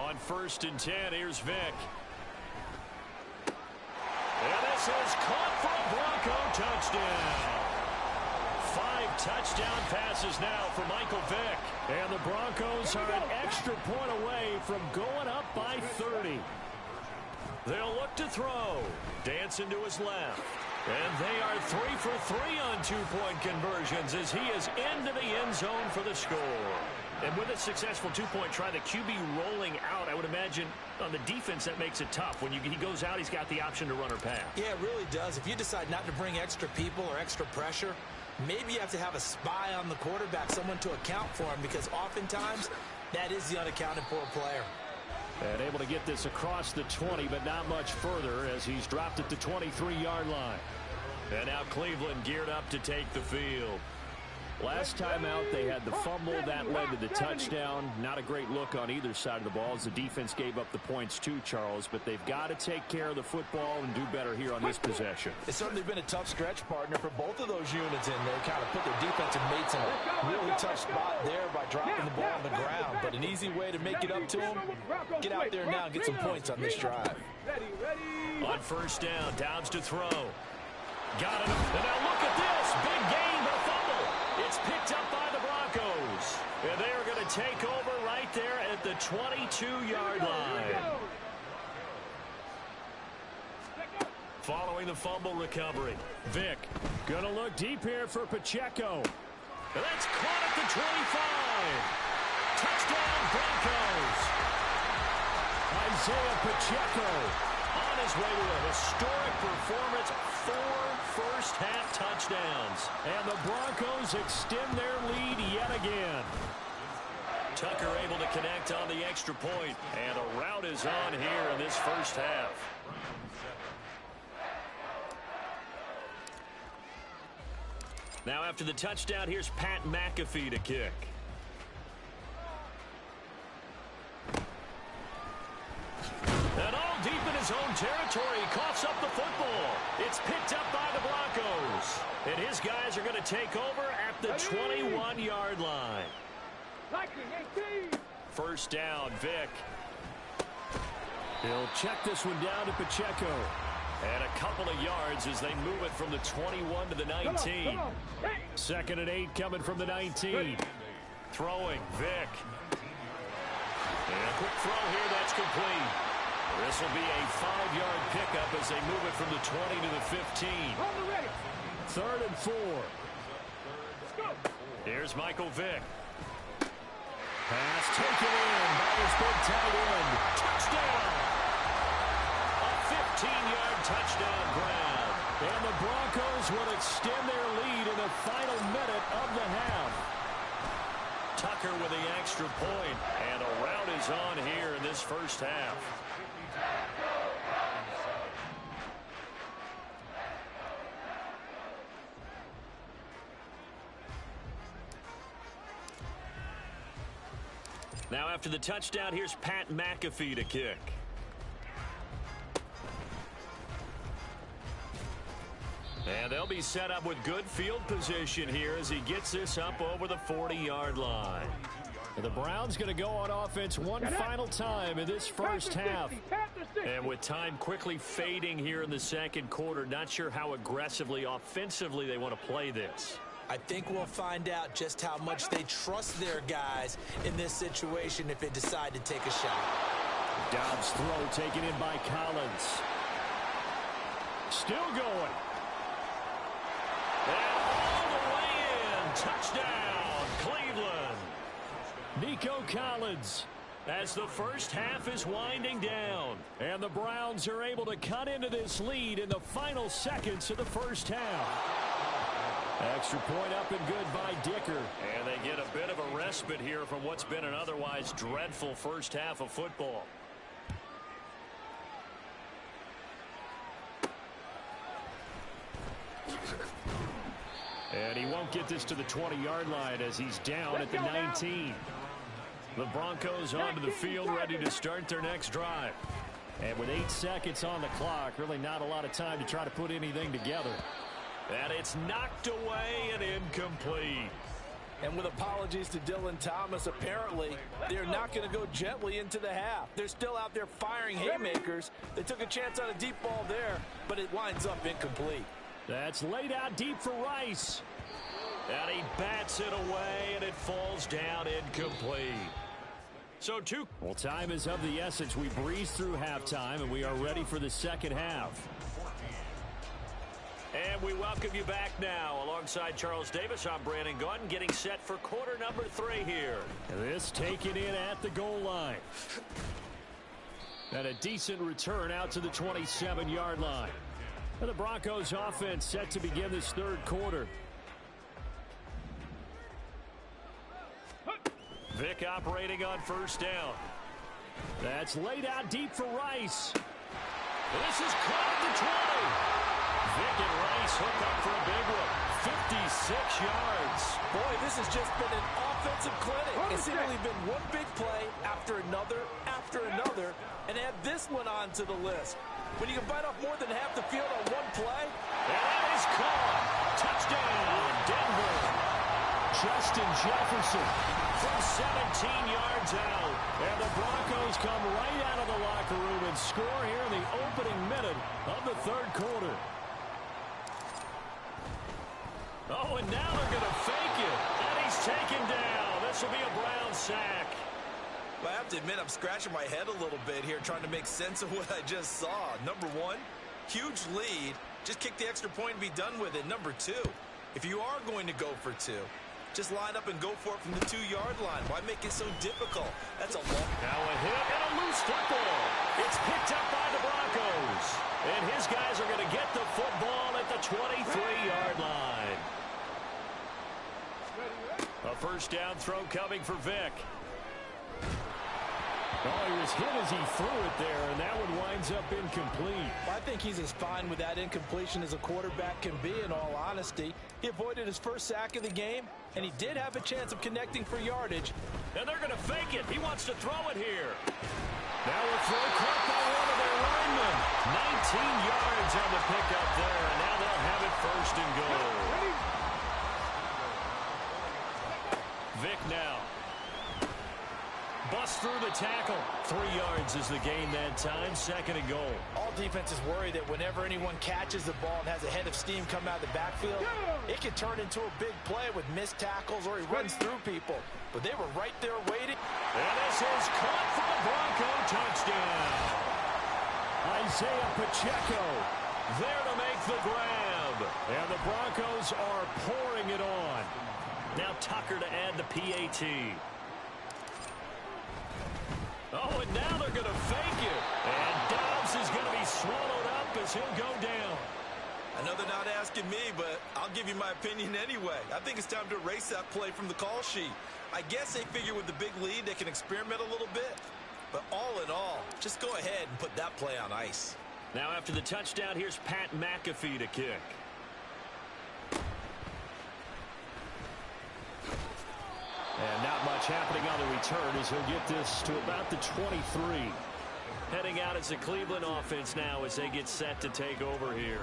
On 1st and 10, here's Vick. And this is caught for a Bronco touchdown. 5 touchdown passes now for Michael Vick. And the Broncos are an extra point away from going up by 30. They'll look to throw. Dancing to his left. And they are 3 for 3 on 2-point conversions as he is into the end zone for the score. And with a successful 2-point try, the QB rolling out, I would imagine on the defense that makes it tough. When he goes out, he's got the option to run or pass. Yeah, it really does. If you decide not to bring extra people or extra pressure, maybe you have to have a spy on the quarterback, someone to account for him, because oftentimes that is the unaccounted for player. And able to get this across the 20, but not much further as he's dropped at the 23-yard line. And now Cleveland geared up to take the field. Last time out, they had the fumble that led to the touchdown. Not a great look on either side of the ball as the defense gave up the points too, Charles. But they've got to take care of the football and do better here on this possession. It's certainly been a tough stretch, partner, for both of those units in there. Kind of put their defensive mates in a really tough spot there by dropping the ball on the ground. But an easy way to make it up to them, get out there now and get some points on this drive. On 1st down, Downs to throw. Got it. And now look at this. Big gain, but a fumble. It's picked up by the Broncos. And they are going to take over right there at the 22-yard line. Following the fumble recovery, Vick going to look deep here for Pacheco. And that's caught at the 25. Touchdown, Broncos. Isaiah Pacheco on his way to a historic performance. 4 first-half touchdowns. And the Broncos extend their lead yet again. Tucker able to connect on the extra point. And a rout is on here in this first half. Now after the touchdown, here's Pat McAfee to kick. And all deep in his own territory, he coughs up the football. It's picked up by the Broncos. And his guys are going to take over at the 21-yard line. 1st down, Vick. He'll check this one down to Pacheco. And a couple of yards as they move it from the 21 to the 19. 2nd and 8 coming from the 19. Throwing, Vick. And a quick throw here, that's complete. This will be a 5-yard pickup as they move it from the 20 to the 15. 3rd and 4. Here's Michael Vick. Pass taken in by his big tight end. Touchdown! A 15-yard touchdown grab. And the Broncos will extend their lead in the final minute of the half. Tucker with the extra point, and a rout is on here in this first half. Now after the touchdown, here's Pat McAfee to kick. And they'll be set up with good field position here as he gets this up over the 40-yard line. And the Browns going to go on offense one final time in this first half. And with time quickly fading here in the second quarter, not sure how aggressively, offensively they want to play this. I think we'll find out just how much they trust their guys in this situation if they decide to take a shot. Dobbs' throw taken in by Collins. Still going. And all the way in. Touchdown, Cleveland. Nico Collins as the first half is winding down. And the Browns are able to cut into this lead in the final seconds of the first half. Extra point up and good by Dicker. And they get a bit of a respite here from what's been an otherwise dreadful first half of football. And he won't get this to the 20-yard line as he's down at the 19. The Broncos onto the field ready to start their next drive. And with 8 seconds on the clock, really not a lot of time to try to put anything together. And it's knocked away and incomplete. And with apologies to Dylan Thomas, apparently they're not going to go gently into the half. They're still out there firing haymakers. They took a chance on a deep ball there, but it winds up incomplete. That's laid out deep for Rice. And he bats it away, and it falls down incomplete. So well, time is of the essence. We breeze through halftime, and we are ready for the second half. And we welcome you back now. Alongside Charles Davis, I'm Brandon Gaudin, getting set for quarter number 3 here. This taken in at the goal line. And a decent return out to the 27-yard line. And the Broncos offense set to begin this third quarter. Vick operating on first down. That's laid out deep for Rice. This is caught at the 20. Vick and Rice hook up for a big one. 56 yards. Boy, this has just been an offensive clinic. It's simply been one big play after another, and add this one on to the list. When you can bite off more than half the field on one play. And that is caught. Touchdown, Denver. Justin Jefferson from 17 yards out. And the Broncos come right out of the locker room and score here in the opening minute of the third quarter. Oh, and now they're going to fake it. And he's taken down. This will be a Brown sack. Well, I have to admit, I'm scratching my head a little bit here trying to make sense of what I just saw. Number one, huge lead. Just kick the extra point and be done with it. Number two, if you are going to go for 2, just line up and go for it from the 2-yard line. Why make it so difficult? That's a long... Now a hit and a loose football. It's picked up by the Broncos. And his guys are going to get the football at the 23-yard line. A first down throw coming for Vick. Oh, he was hit as he threw it there, and that one winds up incomplete. Well, I think he's as fine with that incompletion as a quarterback can be, in all honesty. He avoided his first sack of the game, and he did have a chance of connecting for yardage. And they're going to fake it. He wants to throw it here. Now a throw caught by one of their linemen. 19 yards on the pickup there, and now they'll have it first and goal. Vick now. Busts through the tackle. 3 yards is the gain that time. Second and goal. All defenses worry that whenever anyone catches the ball and has a head of steam come out of the backfield, it can turn into a big play with missed tackles or he runs through people. But they were right there waiting. And this is caught for a Bronco touchdown. Isaiah Pacheco there to make the grab. And the Broncos are pouring it on. Now Tucker to add the PAT. Oh, and now they're going to fake it. And Dobbs is going to be swallowed up as he'll go down. I know they're not asking me, but I'll give you my opinion anyway. I think it's time to erase that play from the call sheet. I guess they figure with the big lead they can experiment a little bit. But all in all, just go ahead and put that play on ice. Now after the touchdown, here's Pat McAfee to kick. And not much happening on the return as he'll get this to about the 23. Heading out as the Cleveland offense now as they get set to take over here.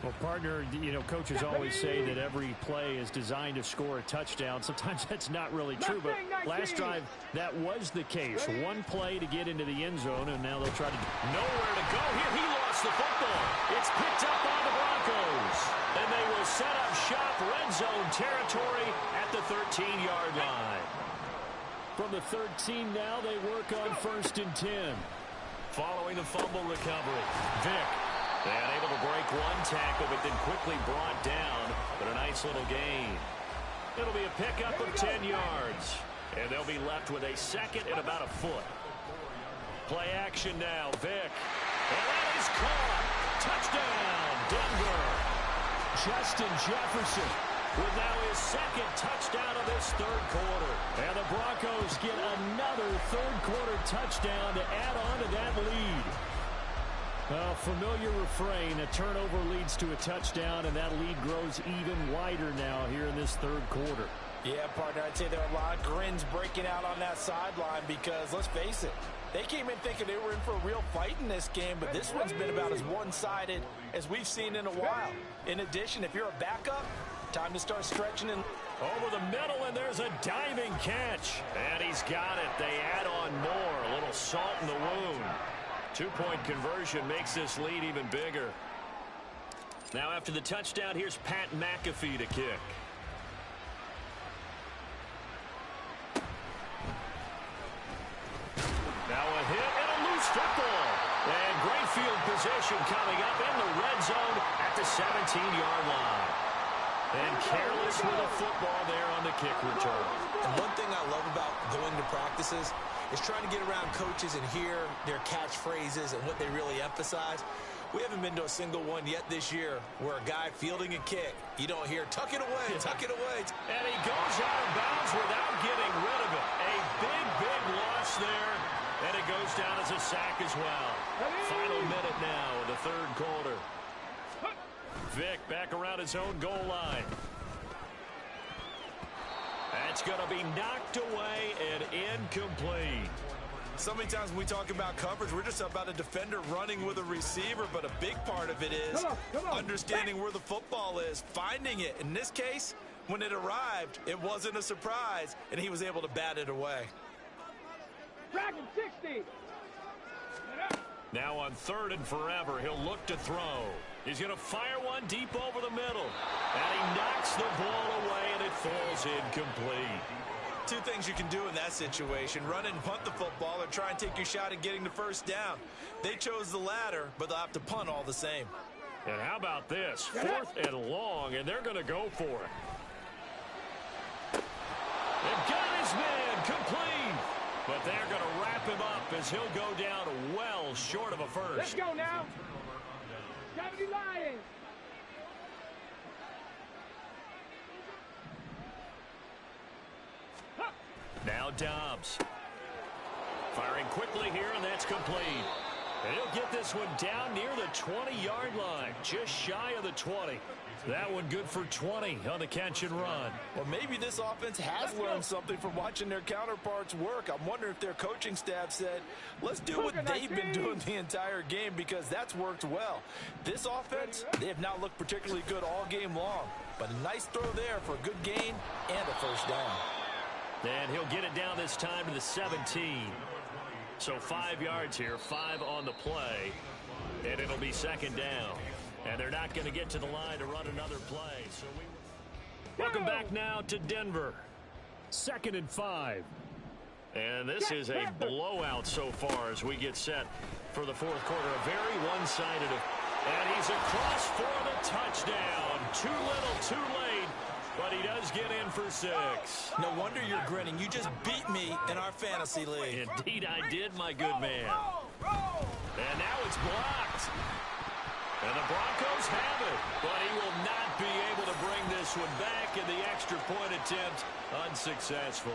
Well, partner, you know, coaches always say that every play is designed to score a touchdown. Sometimes that's not really true, but last drive, that was the case. One play to get into the end zone, and now they'll try to... Nowhere to go here. He lost the football. It's picked up by the Broncos. And they will set up shop red zone territory at the 13-yard line. From the 13 now, they work on 1st and 10. Following the fumble recovery, Vick. And able to break one tackle, but then quickly brought down. But a nice little gain. It'll be a pickup of 10 yards. And they'll be left with a second and about a foot. Play action now, Vick. And that is caught. Touchdown, Denver. Justin Jefferson with now his second touchdown of this third quarter. And the Broncos get another third quarter touchdown to add on to that lead. Well, familiar refrain, a turnover leads to a touchdown, and that lead grows even wider now here in this third quarter. Yeah, partner, I'd say there are a lot of grins breaking out on that sideline because, let's face it, they came in thinking they were in for a real fight in this game, but this one's been about as one-sided as we've seen in a while. In addition, if you're a backup, time to start stretching and Over the middle, and there's a diving catch. And he's got it. They add on more. A little salt in the wound. 2-point conversion makes this lead even bigger. Now after the touchdown, here's Pat McAfee to kick. Now a hit and a loose football. And great field position coming up in the red zone at the 17-yard line. And careless with a football there on the kick return. And one thing I love about going to practices is trying to get around coaches and hear their catchphrases and what they really emphasize. We haven't been to a single one yet this year where a guy fielding a kick, you don't hear, tuck it away, tuck it away. And he goes out of bounds without getting rid of it. A big, big loss there. And it goes down as a sack as well. Final minute now of the third quarter. Vick back around his own goal line. That's going to be knocked away and incomplete. So many times when we talk about coverage, we're just about a defender running with a receiver, but a big part of it is understanding where the football is, finding it. In this case, when it arrived, it wasn't a surprise, and he was able to bat it away. Dragon 60. Now on 3rd and forever, he'll look to throw. He's going to fire one deep over the middle. And he knocks the ball away, and it falls incomplete. Two things you can do in that situation: run and punt the football, or try and take your shot at getting the first down. They chose the latter, but they'll have to punt all the same. And how about this? 4th and long, and they're going to go for it. They've got his man complete. But they're going to wrap him up as he'll go down well short of a first. Let's go now. 70 Lions. Now Dobbs. Firing quickly here, and that's complete. And he'll get this one down near the 20-yard line, just shy of the 20. That one good for 20 on the catch and run. Well, maybe this offense has learned something from watching their counterparts work. I'm wondering if their coaching staff said, let's do what they've been doing the entire game, because that's worked well. This offense, they have not looked particularly good all game long. But a nice throw there for a good gain and a first down. And he'll get it down this time to the 17. So 5 yards here, 5 on the play. And it'll be 2nd down. And they're not going to get to the line to run another play. So welcome back now to Denver. 2nd and 5. And this is a blowout so far as we get set for the 4th quarter. A very one-sided. And he's across for the touchdown. Too little, too late. But he does get in for 6. No wonder you're grinning. You just beat me in our fantasy league. Indeed I did, my good man. And now it's blocked. And the Broncos have it. But he will not be able to bring this one back, and the extra point attempt unsuccessful.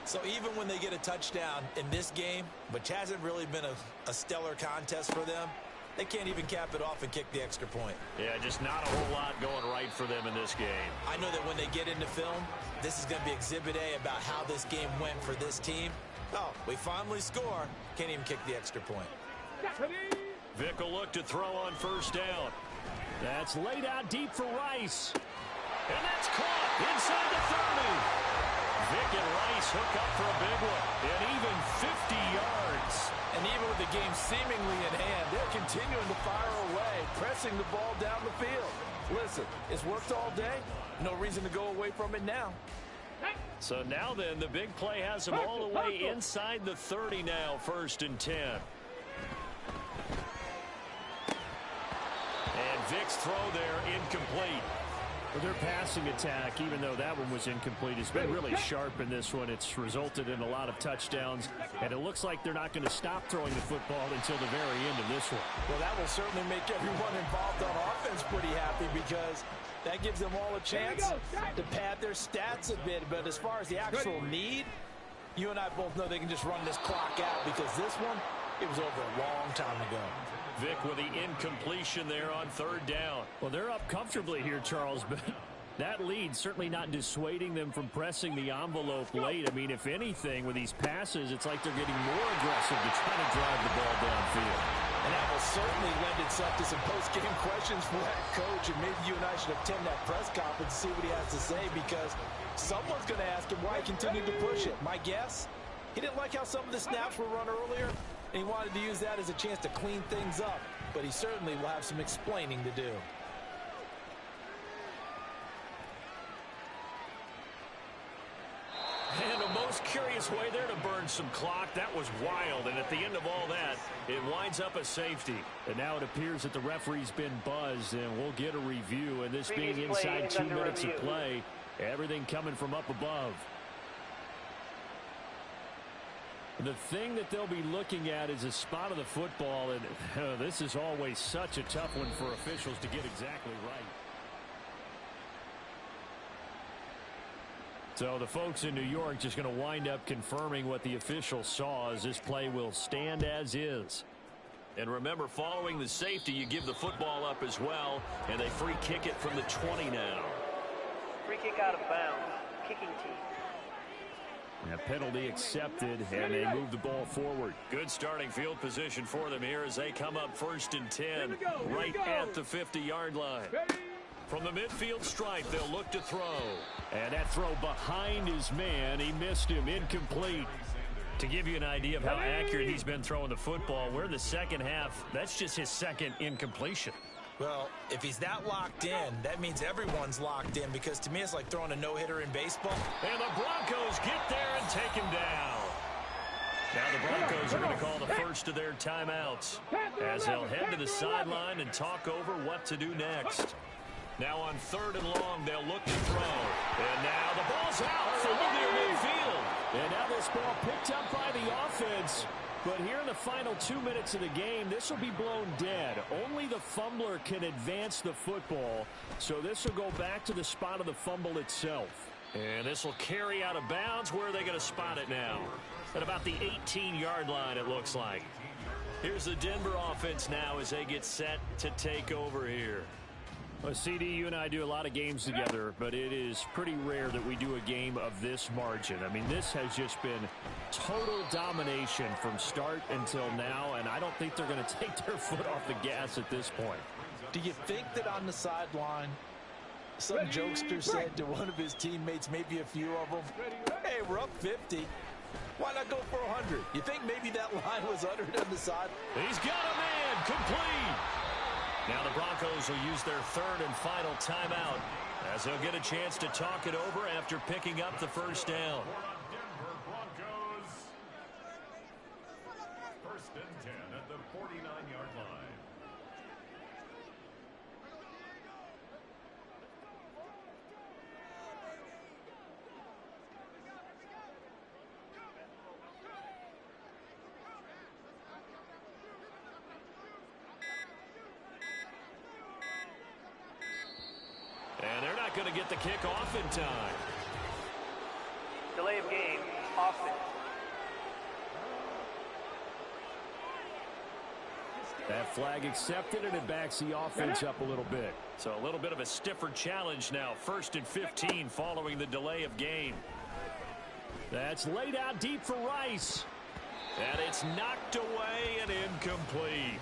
So even when they get a touchdown in this game, which hasn't really been a stellar contest for them, they can't even cap it off and kick the extra point. Yeah, just not a whole lot going right for them in this game. I know that when they get into film, this is going to be Exhibit A about how this game went for this team. Oh, we finally score. Can't even kick the extra point. Vick will look to throw on 1st down. That's laid out deep for Rice. And that's caught inside the 30. Vick and Rice hook up for a big one. And even 50 yards. And even with the game seemingly in hand, they're continuing to fire away, pressing the ball down the field. Listen, it's worked all day. No reason to go away from it now. So now then, the big play has them all the way inside the 30 now, 1st and 10. And Vick's throw there incomplete. Well, their passing attack, even though that one was incomplete, has been really sharp in this one. It's resulted in a lot of touchdowns, and it looks like they're not going to stop throwing the football until the very end of this one. Well, that will certainly make everyone involved on offense pretty happy, because that gives them all a chance to pad their stats a bit. But as far as the actual need, you and I both know they can just run this clock out, because this one, it was over a long time ago. Vick with the incompletion there on 3rd down. Well, they're up comfortably here, Charles, but That lead certainly not dissuading them from pressing the envelope late. I mean, if anything, with these passes, it's like they're getting more aggressive to try to drive the ball downfield. And that will certainly lend itself to some post-game questions for that coach. And maybe you and I should attend that press conference and see what he has to say, because someone's going to ask him why he continued to push it. My guess, he didn't like how some of the snaps were run earlier, and he wanted to use that as a chance to clean things up. But he certainly will have some explaining to do. And a most curious way there to burn some clock. That was wild. And at the end of all that, it winds up a safety. And now it appears that the referee's been buzzed, and we'll get a review. And this being inside 2 minutes of play, everything coming from up above. The thing that they'll be looking at is a spot of the football. And this is always such a tough one for officials to get exactly right. So the folks in New York just going to wind up confirming what the official saw, as this play will stand as is. And remember, following the safety, you give the football up as well, and they free kick it from the 20 now. Free kick out of bounds. Kicking team. A penalty accepted, and they move the ball forward. Good starting field position for them here as they come up 1st and 10, right at the 50-yard line. From the midfield stripe, they'll look to throw. And that throw behind his man, he missed him, incomplete. To give you an idea of how accurate he's been throwing the football, we're in the second half. That's just his second incompletion. Well, if he's that locked in, that means everyone's locked in, because to me it's like throwing a no-hitter in baseball. And the Broncos get there and take him down. Now the Broncos are going to call the first of their timeouts, as they'll head to the sideline and talk over what to do next. Now on 3rd and long, they'll look to throw. And now the ball's out from near midfield. And now this ball picked up by the offense. But here in the final 2 minutes of the game, this will be blown dead. Only the fumbler can advance the football. So this will go back to the spot of the fumble itself. And this will carry out of bounds. Where are they going to spot it now? At about the 18-yard line, it looks like. Here's the Denver offense now as they get set to take over here. Well, CD, you and I do a lot of games together, but it is pretty rare that we do a game of this margin. I mean, this has just been total domination from start until now, and I don't think they're going to take their foot off the gas at this point. Do you think that on the sideline, some jokester said to one of his teammates, maybe a few of them, hey, we're up 50. Why not go for 100? You think maybe that line was uttered on the side? He's got a man, complete. Now the Broncos will use their 3rd and final timeout, as they'll get a chance to talk it over after picking up the first down. Denver Broncos. 1st and 10 at the 49-yard line. And they're not going to get the kick off in time. Delay of game. Offense. That flag accepted, and it backs the offense up a little bit. So a little bit of a stiffer challenge now. 1st and 15 following the delay of game. That's laid out deep for Rice. And it's knocked away and incomplete.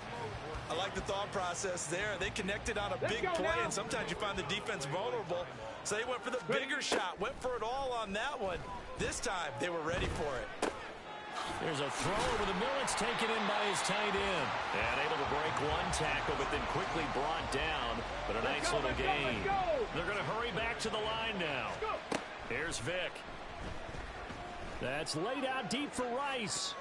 I like the thought process there. They connected on a big play, and sometimes you find the defense vulnerable. So they went for the bigger shot, went for it all on that one. This time, they were ready for it. There's a throw over the middle. It's taken in by his tight end. And able to break one tackle, but then quickly brought down. But a nice little gain. They're going to hurry back to the line now. Here's Vick. That's laid out deep for Rice.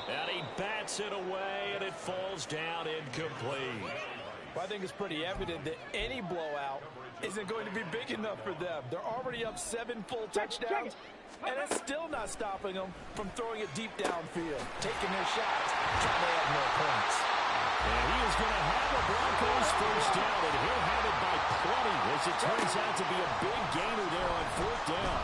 And he bats it away, and it falls down incomplete. Well, I think it's pretty evident that any blowout isn't going to be big enough for them. They're already up 7 full touchdowns, and it's still not stopping them from throwing it deep downfield, taking their shots, trying to add more points. And he is going to have a Broncos first down, and he'll have it by plenty, as it turns out to be a big gainer there on 4th down.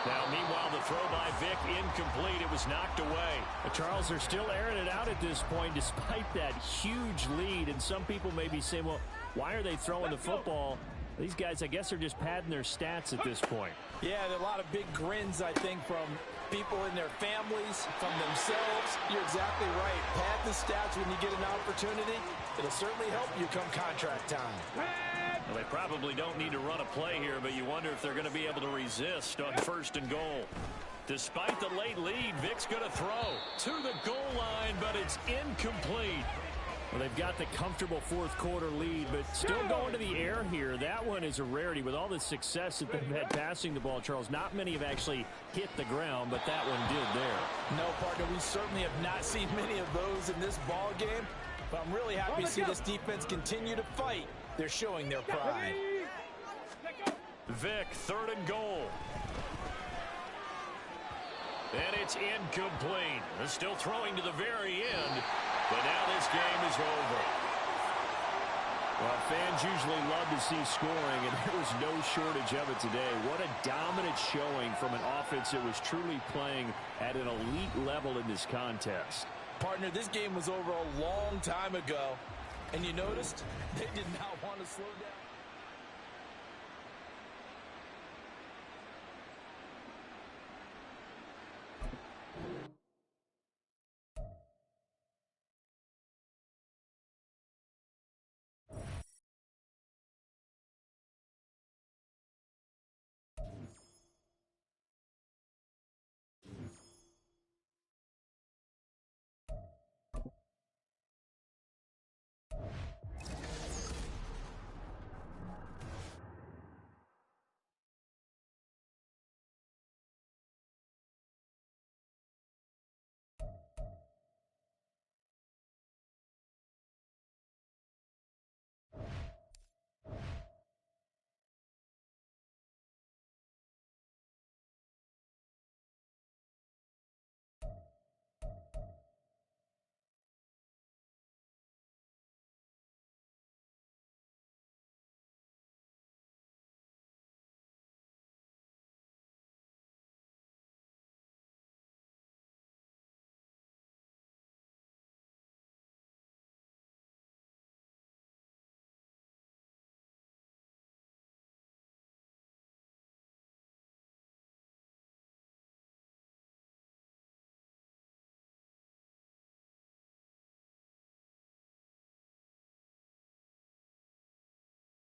Now, meanwhile, the throw by Vick incomplete. It was knocked away. Charles, they're still airing it out at this point despite that huge lead. And some people may be saying, well, why are they throwing the football? These guys, I guess, are just padding their stats at this point. Yeah, there are a lot of big grins, I think, from people in their families, from themselves. You're exactly right. Pad the stats when you get an opportunity. It'll certainly help you come contract time. Well, they probably don't need to run a play here, but you wonder if they're going to be able to resist on 1st and goal. Despite the late lead, Vick's going to throw to the goal line, but it's incomplete. Well, they've got the comfortable 4th quarter lead, but still going to the air here. That one is a rarity. With all the success that they've had passing the ball, Charles, not many have actually hit the ground, but that one did there. No, partner, we certainly have not seen many of those in this ball game, but I'm really happy to see this defense continue to fight. They're showing their pride. Vick, 3rd and goal. And it's incomplete. They're still throwing to the very end, but now this game is over. Well, fans usually love to see scoring, and there was no shortage of it today. What a dominant showing from an offense that was truly playing at an elite level in this contest. Partner, this game was over a long time ago, and you noticed they did not want to slow down.